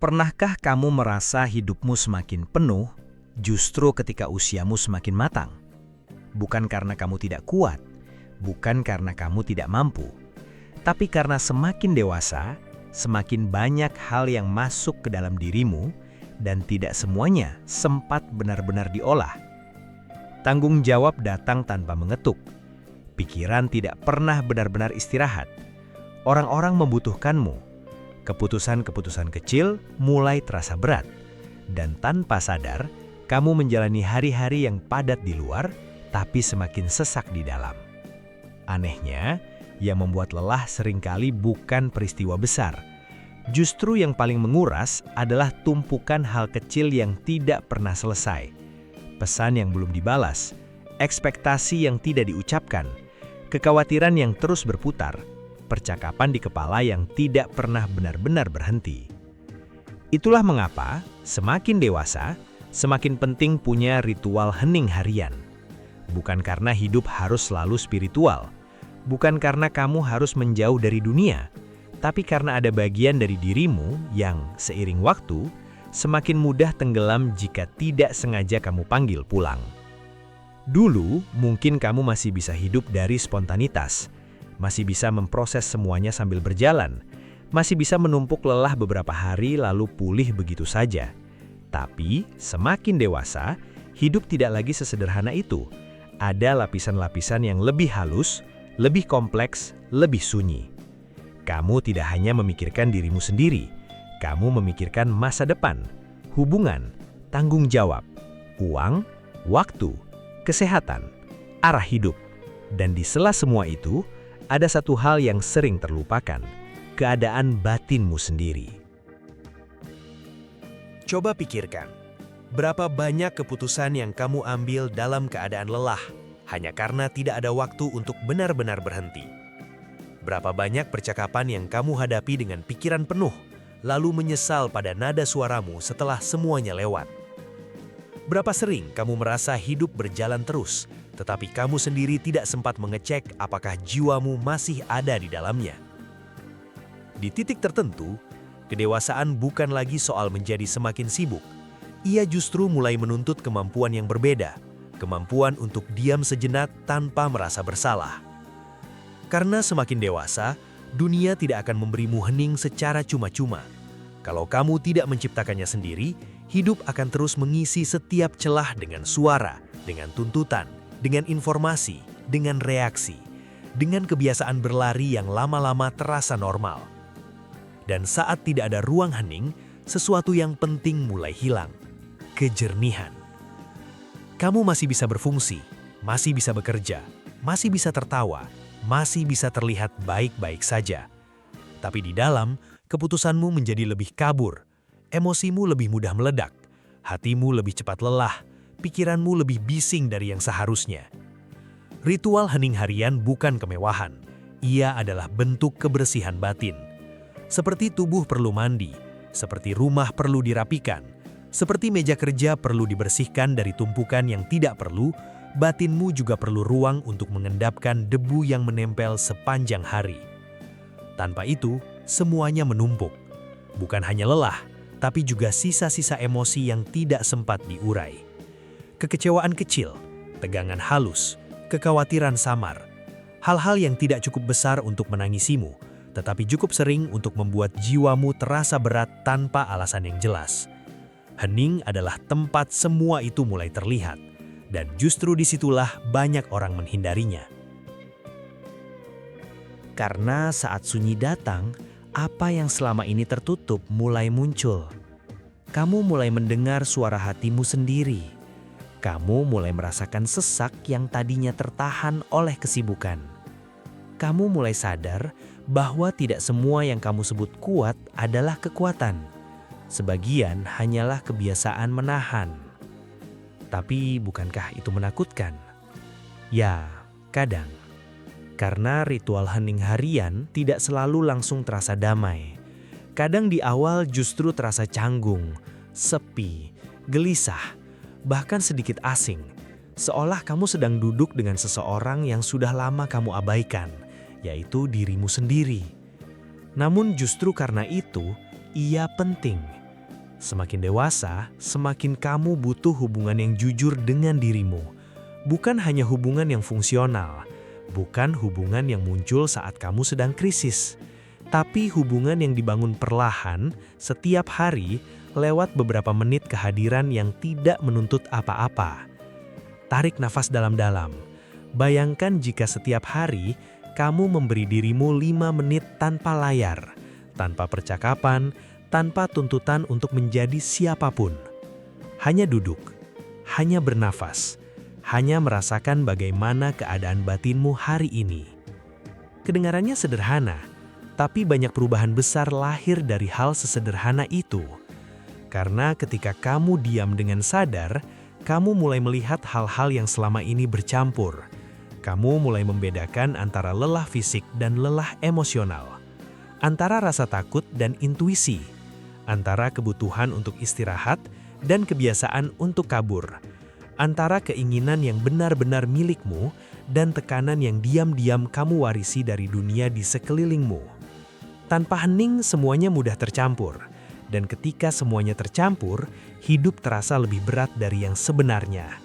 Pernahkah kamu merasa hidupmu semakin penuh justru ketika usiamu semakin matang? Bukan karena kamu tidak kuat, bukan karena kamu tidak mampu, tapi karena semakin dewasa, semakin banyak hal yang masuk ke dalam dirimu dan tidak semuanya sempat benar-benar diolah. Tanggung jawab datang tanpa mengetuk. Pikiran tidak pernah benar-benar istirahat. Orang-orang membutuhkanmu. Keputusan-keputusan kecil mulai terasa berat. Dan tanpa sadar, kamu menjalani hari-hari yang padat di luar, tapi semakin sesak di dalam. Anehnya, yang membuat lelah seringkali bukan peristiwa besar. Justru yang paling menguras adalah tumpukan hal kecil yang tidak pernah selesai. Pesan yang belum dibalas, ekspektasi yang tidak diucapkan, kekhawatiran yang terus berputar, percakapan di kepala yang tidak pernah benar-benar berhenti. Itulah mengapa semakin dewasa, semakin penting punya ritual hening harian. Bukan karena hidup harus selalu spiritual, bukan karena kamu harus menjauh dari dunia, tapi karena ada bagian dari dirimu yang seiring waktu semakin mudah tenggelam jika tidak sengaja kamu panggil pulang. Dulu mungkin kamu masih bisa hidup dari spontanitas, masih bisa memproses semuanya sambil berjalan, masih bisa menumpuk lelah beberapa hari lalu pulih begitu saja. Tapi semakin dewasa, hidup tidak lagi sesederhana itu. Ada lapisan-lapisan yang lebih halus, lebih kompleks, lebih sunyi. Kamu tidak hanya memikirkan dirimu sendiri, kamu memikirkan masa depan, hubungan, tanggung jawab, uang, waktu, kesehatan, arah hidup. Dan di sela semua itu, ada satu hal yang sering terlupakan, keadaan batinmu sendiri. Coba pikirkan, berapa banyak keputusan yang kamu ambil dalam keadaan lelah, hanya karena tidak ada waktu untuk benar-benar berhenti. Berapa banyak percakapan yang kamu hadapi dengan pikiran penuh, lalu menyesal pada nada suaramu setelah semuanya lewat. Berapa sering kamu merasa hidup berjalan terus, tetapi kamu sendiri tidak sempat mengecek apakah jiwamu masih ada di dalamnya. Di titik tertentu, kedewasaan bukan lagi soal menjadi semakin sibuk. Ia justru mulai menuntut kemampuan yang berbeda, kemampuan untuk diam sejenak tanpa merasa bersalah. Karena semakin dewasa, dunia tidak akan memberimu hening secara cuma-cuma. Kalau kamu tidak menciptakannya sendiri, hidup akan terus mengisi setiap celah dengan suara, dengan tuntutan, dengan informasi, dengan reaksi, dengan kebiasaan berlari yang lama-lama terasa normal. Dan saat tidak ada ruang hening, sesuatu yang penting mulai hilang. Kejernihan. Kamu masih bisa berfungsi, masih bisa bekerja, masih bisa tertawa, masih bisa terlihat baik-baik saja. Tapi di dalam, keputusanmu menjadi lebih kabur, emosimu lebih mudah meledak, hatimu lebih cepat lelah, pikiranmu lebih bising dari yang seharusnya. Ritual hening harian bukan kemewahan, ia adalah bentuk kebersihan batin. Seperti tubuh perlu mandi, seperti rumah perlu dirapikan, seperti meja kerja perlu dibersihkan dari tumpukan yang tidak perlu, batinmu juga perlu ruang untuk mengendapkan debu yang menempel sepanjang hari. Tanpa itu, semuanya menumpuk. Bukan hanya lelah, tapi juga sisa-sisa emosi yang tidak sempat diurai. Kekecewaan kecil, tegangan halus, kekhawatiran samar. Hal-hal yang tidak cukup besar untuk menangisimu, tetapi cukup sering untuk membuat jiwamu terasa berat tanpa alasan yang jelas. Hening adalah tempat semua itu mulai terlihat. Dan justru disitulah banyak orang menghindarinya. Karena saat sunyi datang, apa yang selama ini tertutup mulai muncul. Kamu mulai mendengar suara hatimu sendiri. Kamu mulai merasakan sesak yang tadinya tertahan oleh kesibukan. Kamu mulai sadar bahwa tidak semua yang kamu sebut kuat adalah kekuatan. Sebagian hanyalah kebiasaan menahan. Tapi bukankah itu menakutkan? Ya, kadang. Karena ritual hening harian tidak selalu langsung terasa damai. Kadang di awal justru terasa canggung, sepi, gelisah, bahkan sedikit asing. Seolah kamu sedang duduk dengan seseorang yang sudah lama kamu abaikan, yaitu dirimu sendiri. Namun justru karena itu, ia penting. Semakin dewasa, semakin kamu butuh hubungan yang jujur dengan dirimu. Bukan hanya hubungan yang fungsional, bukan hubungan yang muncul saat kamu sedang krisis, tapi hubungan yang dibangun perlahan setiap hari lewat beberapa menit kehadiran yang tidak menuntut apa-apa. Tarik nafas dalam-dalam. Bayangkan jika setiap hari kamu memberi dirimu 5 menit tanpa layar, tanpa percakapan, tanpa tuntutan untuk menjadi siapapun. Hanya duduk, hanya bernafas, hanya merasakan bagaimana keadaan batinmu hari ini. Kedengarannya sederhana, tapi banyak perubahan besar lahir dari hal sesederhana itu. Karena ketika kamu diam dengan sadar, kamu mulai melihat hal-hal yang selama ini bercampur. Kamu mulai membedakan antara lelah fisik dan lelah emosional, antara rasa takut dan intuisi, antara kebutuhan untuk istirahat dan kebiasaan untuk kabur, antara keinginan yang benar-benar milikmu dan tekanan yang diam-diam kamu warisi dari dunia di sekelilingmu. Tanpa hening, semuanya mudah tercampur, dan ketika semuanya tercampur, hidup terasa lebih berat dari yang sebenarnya.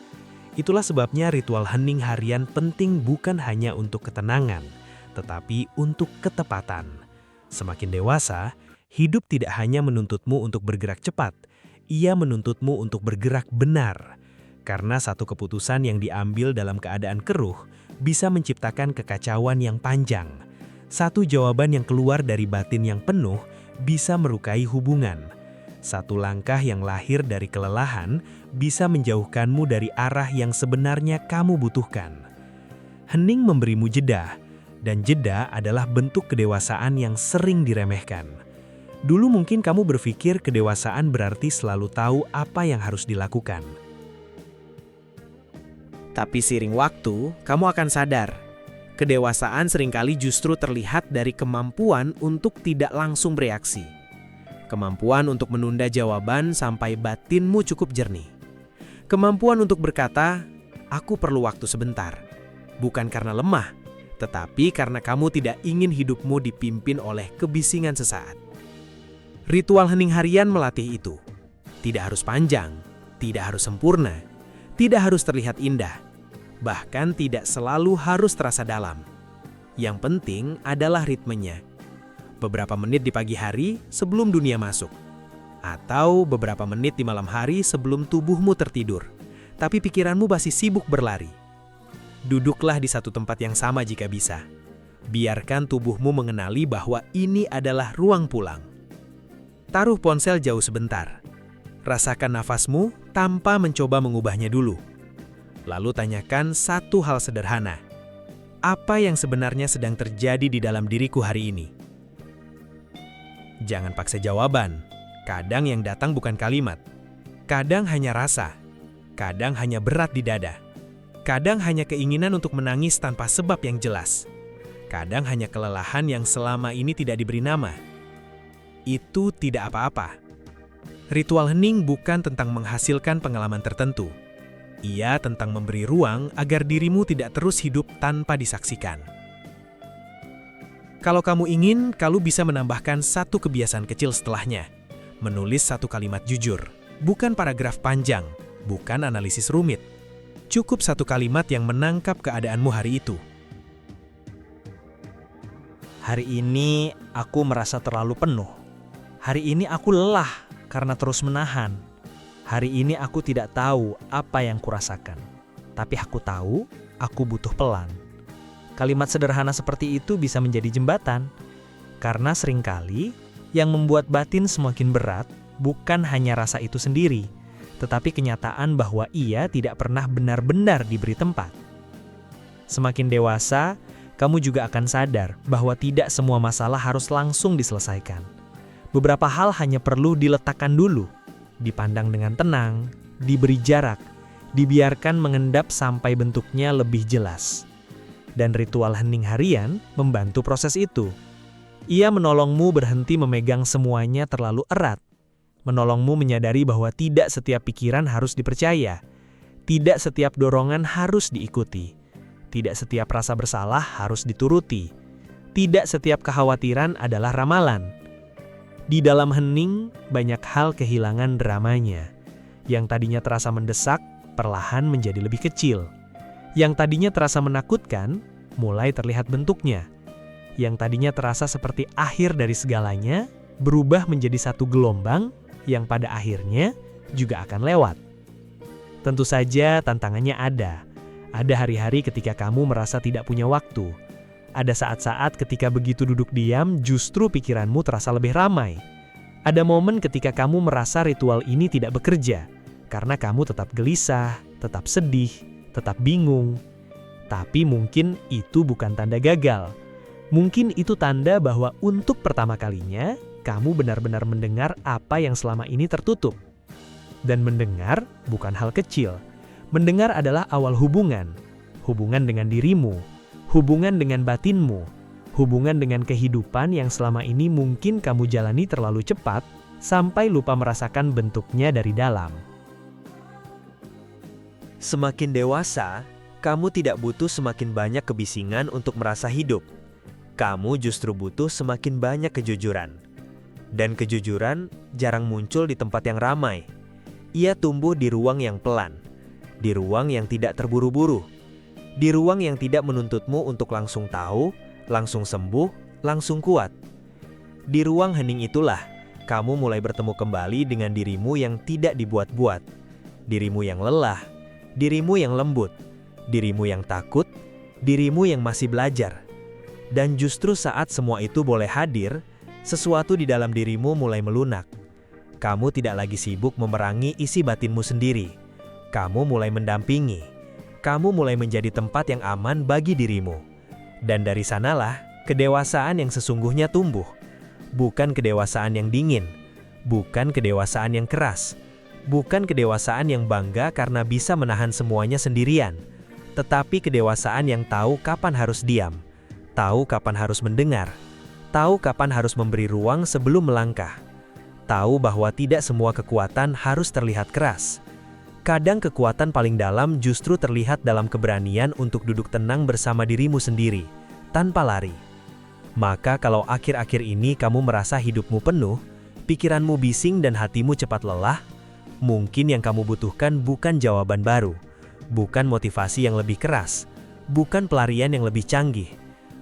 Itulah sebabnya ritual hening harian penting bukan hanya untuk ketenangan, tetapi untuk ketepatan. Semakin dewasa, hidup tidak hanya menuntutmu untuk bergerak cepat, ia menuntutmu untuk bergerak benar. Karena satu keputusan yang diambil dalam keadaan keruh bisa menciptakan kekacauan yang panjang. Satu jawaban yang keluar dari batin yang penuh bisa melukai hubungan. Satu langkah yang lahir dari kelelahan bisa menjauhkanmu dari arah yang sebenarnya kamu butuhkan. Hening memberimu jeda, dan jeda adalah bentuk kedewasaan yang sering diremehkan. Dulu mungkin kamu berpikir kedewasaan berarti selalu tahu apa yang harus dilakukan. Tapi seiring waktu, kamu akan sadar, kedewasaan seringkali justru terlihat dari kemampuan untuk tidak langsung bereaksi. Kemampuan untuk menunda jawaban sampai batinmu cukup jernih. Kemampuan untuk berkata, "Aku perlu waktu sebentar." Bukan karena lemah, tetapi karena kamu tidak ingin hidupmu dipimpin oleh kebisingan sesaat. Ritual hening harian melatih itu. Tidak harus panjang, tidak harus sempurna, tidak harus terlihat indah, bahkan tidak selalu harus terasa dalam. Yang penting adalah ritmenya. Beberapa menit di pagi hari sebelum dunia masuk, atau beberapa menit di malam hari sebelum tubuhmu tertidur, tapi pikiranmu masih sibuk berlari. Duduklah di satu tempat yang sama jika bisa. Biarkan tubuhmu mengenali bahwa ini adalah ruang pulang. Taruh ponsel jauh sebentar. Rasakan nafasmu tanpa mencoba mengubahnya dulu. Lalu tanyakan satu hal sederhana. Apa yang sebenarnya sedang terjadi di dalam diriku hari ini? Jangan paksa jawaban. Kadang yang datang bukan kalimat. Kadang hanya rasa. Kadang hanya berat di dada. Kadang hanya keinginan untuk menangis tanpa sebab yang jelas. Kadang hanya kelelahan yang selama ini tidak diberi nama. Itu tidak apa-apa. Ritual hening bukan tentang menghasilkan pengalaman tertentu. Ia tentang memberi ruang agar dirimu tidak terus hidup tanpa disaksikan. Kalau kamu ingin, kamu bisa menambahkan satu kebiasaan kecil setelahnya. Menulis satu kalimat jujur, bukan paragraf panjang, bukan analisis rumit. Cukup satu kalimat yang menangkap keadaanmu hari itu. Hari ini aku merasa terlalu penuh. Hari ini aku lelah karena terus menahan. Hari ini aku tidak tahu apa yang kurasakan. Tapi aku tahu aku butuh pelan. Kalimat sederhana seperti itu bisa menjadi jembatan. Karena seringkali yang membuat batin semakin berat bukan hanya rasa itu sendiri, tetapi kenyataan bahwa ia tidak pernah benar-benar diberi tempat. Semakin dewasa, kamu juga akan sadar bahwa tidak semua masalah harus langsung diselesaikan. Beberapa hal hanya perlu diletakkan dulu, dipandang dengan tenang, diberi jarak, dibiarkan mengendap sampai bentuknya lebih jelas. Dan ritual hening harian membantu proses itu. Ia menolongmu berhenti memegang semuanya terlalu erat, menolongmu menyadari bahwa tidak setiap pikiran harus dipercaya, tidak setiap dorongan harus diikuti, tidak setiap rasa bersalah harus dituruti, tidak setiap kekhawatiran adalah ramalan. Di dalam hening, banyak hal kehilangan dramanya. Yang tadinya terasa mendesak, perlahan menjadi lebih kecil. Yang tadinya terasa menakutkan, mulai terlihat bentuknya. Yang tadinya terasa seperti akhir dari segalanya, berubah menjadi satu gelombang yang pada akhirnya juga akan lewat. Tentu saja tantangannya ada. Ada hari-hari ketika kamu merasa tidak punya waktu. Ada saat-saat ketika begitu duduk diam, justru pikiranmu terasa lebih ramai. Ada momen ketika kamu merasa ritual ini tidak bekerja, karena kamu tetap gelisah, tetap sedih, tetap bingung. Tapi mungkin itu bukan tanda gagal. Mungkin itu tanda bahwa untuk pertama kalinya, kamu benar-benar mendengar apa yang selama ini tertutup. Dan mendengar bukan hal kecil. Mendengar adalah awal hubungan. Hubungan dengan dirimu, hubungan dengan batinmu, hubungan dengan kehidupan yang selama ini mungkin kamu jalani terlalu cepat sampai lupa merasakan bentuknya dari dalam. Semakin dewasa, kamu tidak butuh semakin banyak kebisingan untuk merasa hidup. Kamu justru butuh semakin banyak kejujuran. Dan kejujuran jarang muncul di tempat yang ramai. Ia tumbuh di ruang yang pelan, di ruang yang tidak terburu-buru, di ruang yang tidak menuntutmu untuk langsung tahu, langsung sembuh, langsung kuat. Di ruang hening itulah, kamu mulai bertemu kembali dengan dirimu yang tidak dibuat-buat, dirimu yang lelah, dirimu yang lembut, dirimu yang takut, dirimu yang masih belajar. Dan justru saat semua itu boleh hadir, sesuatu di dalam dirimu mulai melunak. Kamu tidak lagi sibuk memerangi isi batinmu sendiri. Kamu mulai mendampingi. Kamu mulai menjadi tempat yang aman bagi dirimu. Dan dari sanalah, kedewasaan yang sesungguhnya tumbuh. Bukan kedewasaan yang dingin. Bukan kedewasaan yang keras. Bukan kedewasaan yang bangga karena bisa menahan semuanya sendirian. Tetapi kedewasaan yang tahu kapan harus diam. Tahu kapan harus mendengar. Tahu kapan harus memberi ruang sebelum melangkah. Tahu bahwa tidak semua kekuatan harus terlihat keras. Kadang kekuatan paling dalam justru terlihat dalam keberanian untuk duduk tenang bersama dirimu sendiri, tanpa lari. Maka kalau akhir-akhir ini kamu merasa hidupmu penuh, pikiranmu bising dan hatimu cepat lelah, mungkin yang kamu butuhkan bukan jawaban baru, bukan motivasi yang lebih keras, bukan pelarian yang lebih canggih.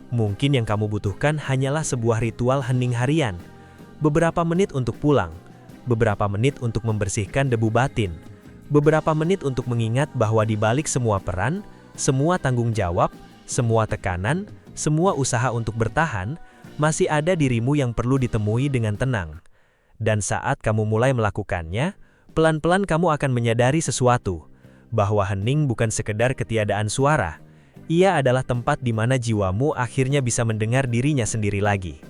Mungkin yang kamu butuhkan hanyalah sebuah ritual hening harian, beberapa menit untuk pulang, beberapa menit untuk membersihkan debu batin, beberapa menit untuk mengingat bahwa di balik semua peran, semua tanggung jawab, semua tekanan, semua usaha untuk bertahan, masih ada dirimu yang perlu ditemui dengan tenang. Dan saat kamu mulai melakukannya, pelan-pelan kamu akan menyadari sesuatu, bahwa hening bukan sekedar ketiadaan suara. Ia adalah tempat di mana jiwamu akhirnya bisa mendengar dirinya sendiri lagi.